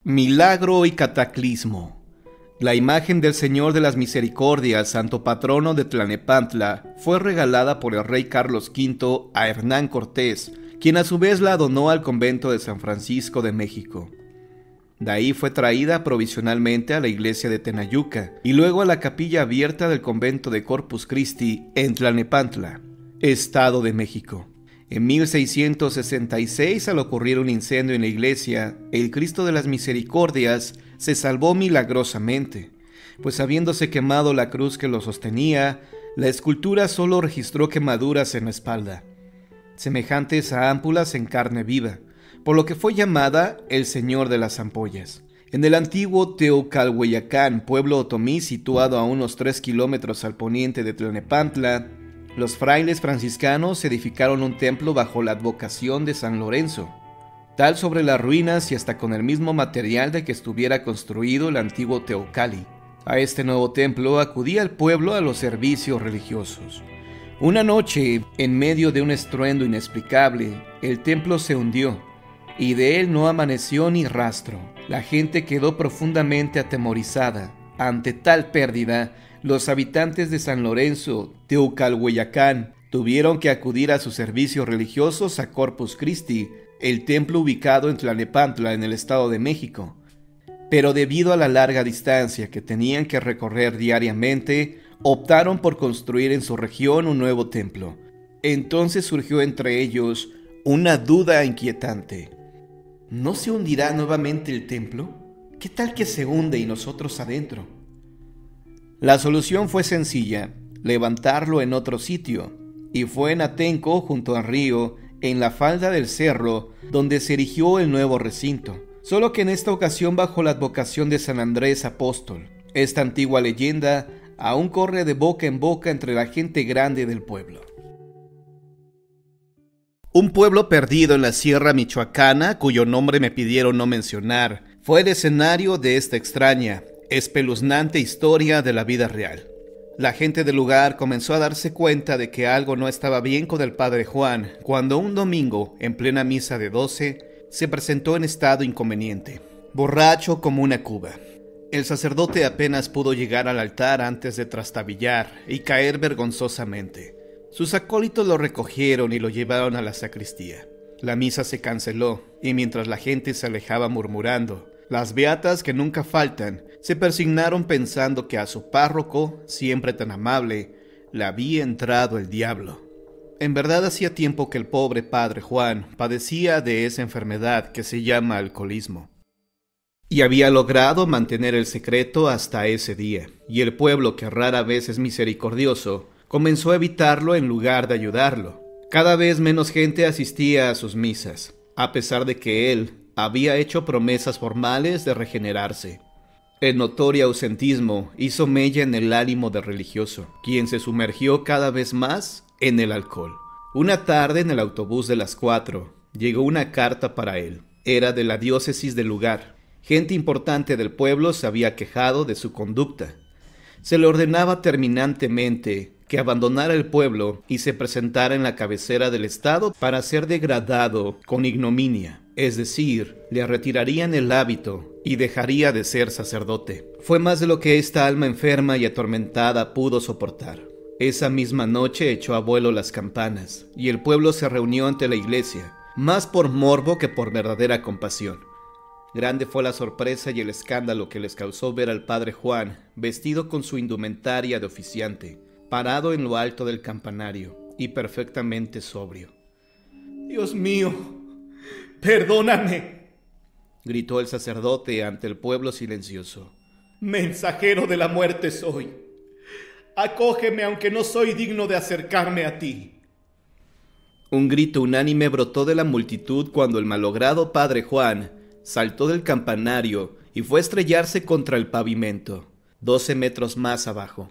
Milagro y cataclismo. La imagen del Señor de las Misericordias, santo patrono de Tlalnepantla, fue regalada por el rey Carlos V a Hernán Cortés, quien a su vez la donó al convento de San Francisco de México. De ahí fue traída provisionalmente a la iglesia de Tenayuca y luego a la capilla abierta del convento de Corpus Christi en Tlalnepantla, Estado de México. En 1666, al ocurrir un incendio en la iglesia, el Cristo de las Misericordias se salvó milagrosamente, pues habiéndose quemado la cruz que lo sostenía, la escultura solo registró quemaduras en la espalda, semejantes a ámpulas en carne viva, por lo que fue llamada el Señor de las Ampollas. En el antiguo Teocalhueyacán, pueblo otomí situado a unos 3 kilómetros al poniente de Tlalnepantla, los frailes franciscanos edificaron un templo bajo la advocación de San Lorenzo, tal sobre las ruinas y hasta con el mismo material de que estuviera construido el antiguo Teocalli. A este nuevo templo acudía el pueblo a los servicios religiosos. Una noche, en medio de un estruendo inexplicable, el templo se hundió y de él no amaneció ni rastro. La gente quedó profundamente atemorizada. Ante tal pérdida, los habitantes de San Lorenzo, Teocalhueyacán, tuvieron que acudir a sus servicios religiosos a Corpus Christi, el templo ubicado en Tlalnepantla, en el Estado de México. Pero debido a la larga distancia que tenían que recorrer diariamente, optaron por construir en su región un nuevo templo. Entonces surgió entre ellos una duda inquietante. ¿No se hundirá nuevamente el templo? ¿Qué tal que se hunde y nosotros adentro? La solución fue sencilla, levantarlo en otro sitio, y fue en Atenco, junto al río, en la falda del cerro, donde se erigió el nuevo recinto, solo que en esta ocasión bajo la advocación de San Andrés Apóstol. Esta antigua leyenda aún corre de boca en boca entre la gente grande del pueblo. Un pueblo perdido en la sierra michoacana, cuyo nombre me pidieron no mencionar, fue el escenario de esta extraña, espeluznante historia de la vida real. La gente del lugar comenzó a darse cuenta de que algo no estaba bien con el padre Juan, cuando un domingo, en plena misa de 12, se presentó en estado inconveniente, borracho como una cuba. El sacerdote apenas pudo llegar al altar antes de trastabillar y caer vergonzosamente. Sus acólitos lo recogieron y lo llevaron a la sacristía. La misa se canceló, y mientras la gente se alejaba murmurando, las beatas que nunca faltan se persignaron pensando que a su párroco, siempre tan amable, le había entrado el diablo. En verdad hacía tiempo que el pobre padre Juan padecía de esa enfermedad que se llama alcoholismo. Y había logrado mantener el secreto hasta ese día, y el pueblo, que rara vez es misericordioso, comenzó a evitarlo en lugar de ayudarlo. Cada vez menos gente asistía a sus misas, a pesar de que él había hecho promesas formales de regenerarse. El notorio ausentismo hizo mella en el ánimo del religioso, quien se sumergió cada vez más en el alcohol. Una tarde en el autobús de las 4, llegó una carta para él. Era de la diócesis del lugar. Gente importante del pueblo se había quejado de su conducta. Se le ordenaba terminantemente que abandonara el pueblo y se presentara en la cabecera del estado para ser degradado con ignominia. Es decir, le retirarían el hábito y dejaría de ser sacerdote. Fue más de lo que esta alma enferma y atormentada pudo soportar. Esa misma noche echó a vuelo las campanas y el pueblo se reunió ante la iglesia, más por morbo que por verdadera compasión. Grande fue la sorpresa y el escándalo que les causó ver al padre Juan vestido con su indumentaria de oficiante, parado en lo alto del campanario y perfectamente sobrio. «Dios mío, perdóname», gritó el sacerdote ante el pueblo silencioso. «Mensajero de la muerte soy. Acógeme aunque no soy digno de acercarme a ti». Un grito unánime brotó de la multitud cuando el malogrado padre Juan saltó del campanario y fue a estrellarse contra el pavimento, 12 metros más abajo.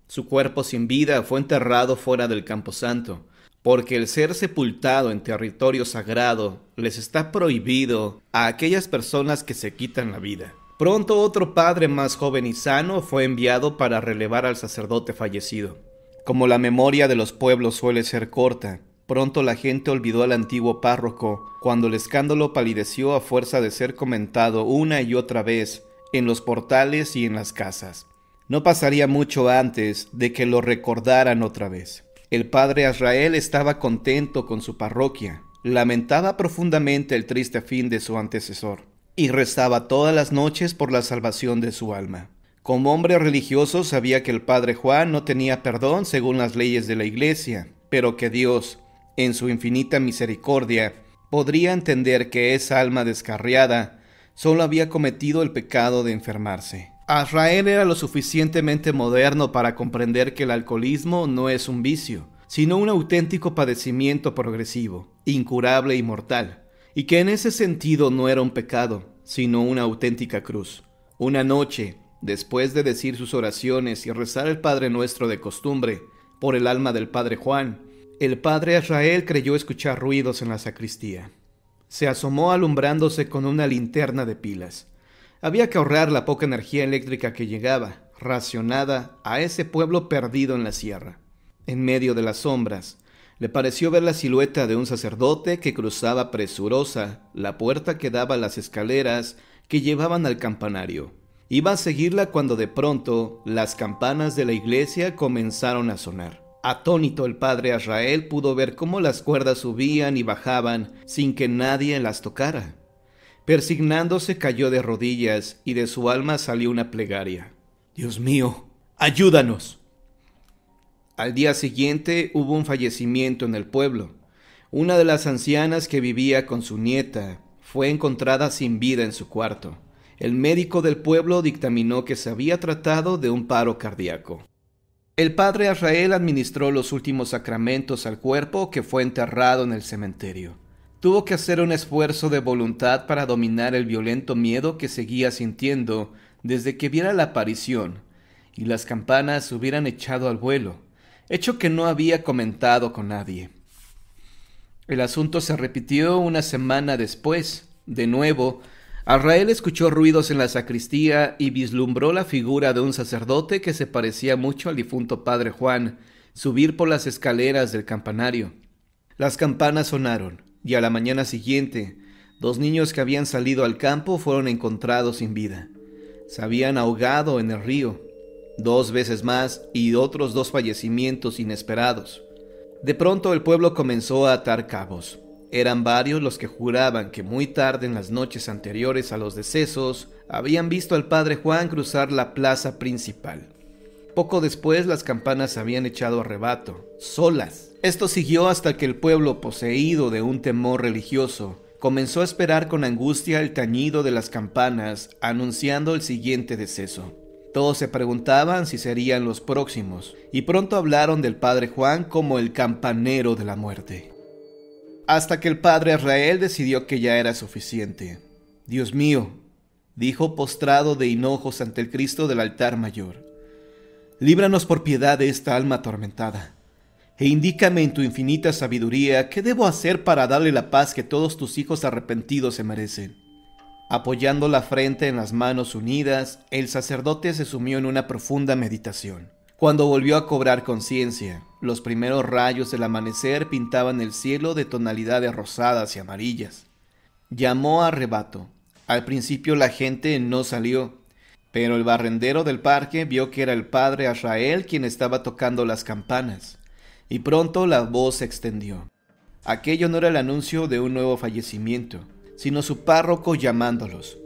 Su cuerpo sin vida fue enterrado fuera del camposanto, porque el ser sepultado en territorio sagrado les está prohibido a aquellas personas que se quitan la vida. Pronto otro padre más joven y sano fue enviado para relevar al sacerdote fallecido. Como la memoria de los pueblos suele ser corta, Pronto la gente olvidó al antiguo párroco, cuando el escándalo palideció a fuerza de ser comentado una y otra vez en los portales y en las casas. No pasaría mucho antes de que lo recordaran otra vez. El padre Azrael estaba contento con su parroquia, lamentaba profundamente el triste fin de su antecesor y rezaba todas las noches por la salvación de su alma. Como hombre religioso sabía que el padre Juan no tenía perdón según las leyes de la iglesia, pero que Dios, en su infinita misericordia, podría entender que esa alma descarriada solo había cometido el pecado de enfermarse. Azrael era lo suficientemente moderno para comprender que el alcoholismo no es un vicio, sino un auténtico padecimiento progresivo, incurable y mortal, y que en ese sentido no era un pecado, sino una auténtica cruz. Una noche, después de decir sus oraciones y rezar el Padre Nuestro de costumbre por el alma del padre Juan, el padre Azrael creyó escuchar ruidos en la sacristía. Se asomó alumbrándose con una linterna de pilas. Había que ahorrar la poca energía eléctrica que llegaba, racionada, a ese pueblo perdido en la sierra. En medio de las sombras, le pareció ver la silueta de un sacerdote que cruzaba presurosa la puerta que daba a las escaleras que llevaban al campanario. Iba a seguirla cuando de pronto las campanas de la iglesia comenzaron a sonar. Atónito, el padre Azrael pudo ver cómo las cuerdas subían y bajaban sin que nadie las tocara. Persignándose cayó de rodillas y de su alma salió una plegaria. «Dios mío, ayúdanos». Al día siguiente hubo un fallecimiento en el pueblo. Una de las ancianas que vivía con su nieta fue encontrada sin vida en su cuarto. El médico del pueblo dictaminó que se había tratado de un paro cardíaco. El padre Azrael administró los últimos sacramentos al cuerpo que fue enterrado en el cementerio. Tuvo que hacer un esfuerzo de voluntad para dominar el violento miedo que seguía sintiendo desde que viera la aparición, y las campanas hubieran echado al vuelo, hecho que no había comentado con nadie. El asunto se repitió una semana después. De nuevo, Azrael escuchó ruidos en la sacristía y vislumbró la figura de un sacerdote que se parecía mucho al difunto padre Juan subir por las escaleras del campanario. Las campanas sonaron, y a la mañana siguiente, 2 niños que habían salido al campo fueron encontrados sin vida. Se habían ahogado en el río, 2 veces más, y otros 2 fallecimientos inesperados. De pronto el pueblo comenzó a atar cabos. Eran varios los que juraban que muy tarde en las noches anteriores a los decesos habían visto al padre Juan cruzar la plaza principal. Poco después las campanas habían echado a rebato, solas. Esto siguió hasta que el pueblo, poseído de un temor religioso, comenzó a esperar con angustia el tañido de las campanas anunciando el siguiente deceso. Todos se preguntaban si serían los próximos, y pronto hablaron del padre Juan como el campanero de la muerte. Hasta que el padre Azrael decidió que ya era suficiente. «Dios mío», dijo postrado de hinojos ante el Cristo del altar mayor, «líbranos por piedad de esta alma atormentada, e indícame en tu infinita sabiduría qué debo hacer para darle la paz que todos tus hijos arrepentidos se merecen». Apoyando la frente en las manos unidas, el sacerdote se sumió en una profunda meditación. Cuando volvió a cobrar conciencia, los primeros rayos del amanecer pintaban el cielo de tonalidades rosadas y amarillas. Llamó a rebato. Al principio la gente no salió, pero el barrendero del parque vio que era el padre Azrael quien estaba tocando las campanas, y pronto la voz se extendió. Aquello no era el anuncio de un nuevo fallecimiento, sino su párroco llamándolos.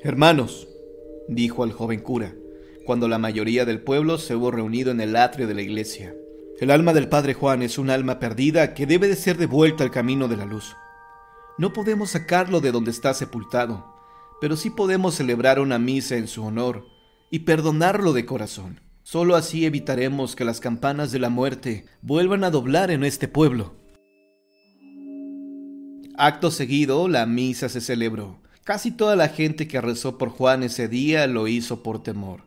«Hermanos», dijo al joven cura, cuando la mayoría del pueblo se hubo reunido en el atrio de la iglesia, «el alma del padre Juan es un alma perdida que debe de ser devuelta al camino de la luz. No podemos sacarlo de donde está sepultado, pero sí podemos celebrar una misa en su honor y perdonarlo de corazón. Solo así evitaremos que las campanas de la muerte vuelvan a doblar en este pueblo». Acto seguido, la misa se celebró. Casi toda la gente que rezó por Juan ese día lo hizo por temor,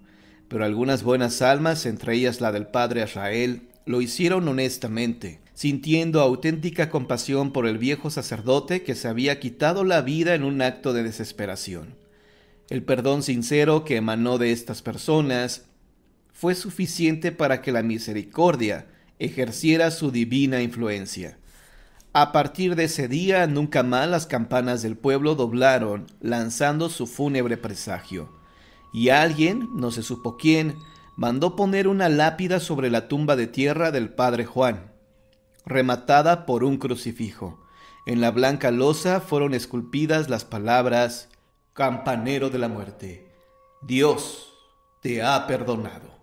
pero algunas buenas almas, entre ellas la del padre Azrael, lo hicieron honestamente, sintiendo auténtica compasión por el viejo sacerdote que se había quitado la vida en un acto de desesperación. El perdón sincero que emanó de estas personas fue suficiente para que la misericordia ejerciera su divina influencia. A partir de ese día, nunca más las campanas del pueblo doblaron, lanzando su fúnebre presagio. Y alguien, no se supo quién, mandó poner una lápida sobre la tumba de tierra del padre Juan, rematada por un crucifijo. En la blanca losa fueron esculpidas las palabras: Campanero de la muerte, Dios te ha perdonado.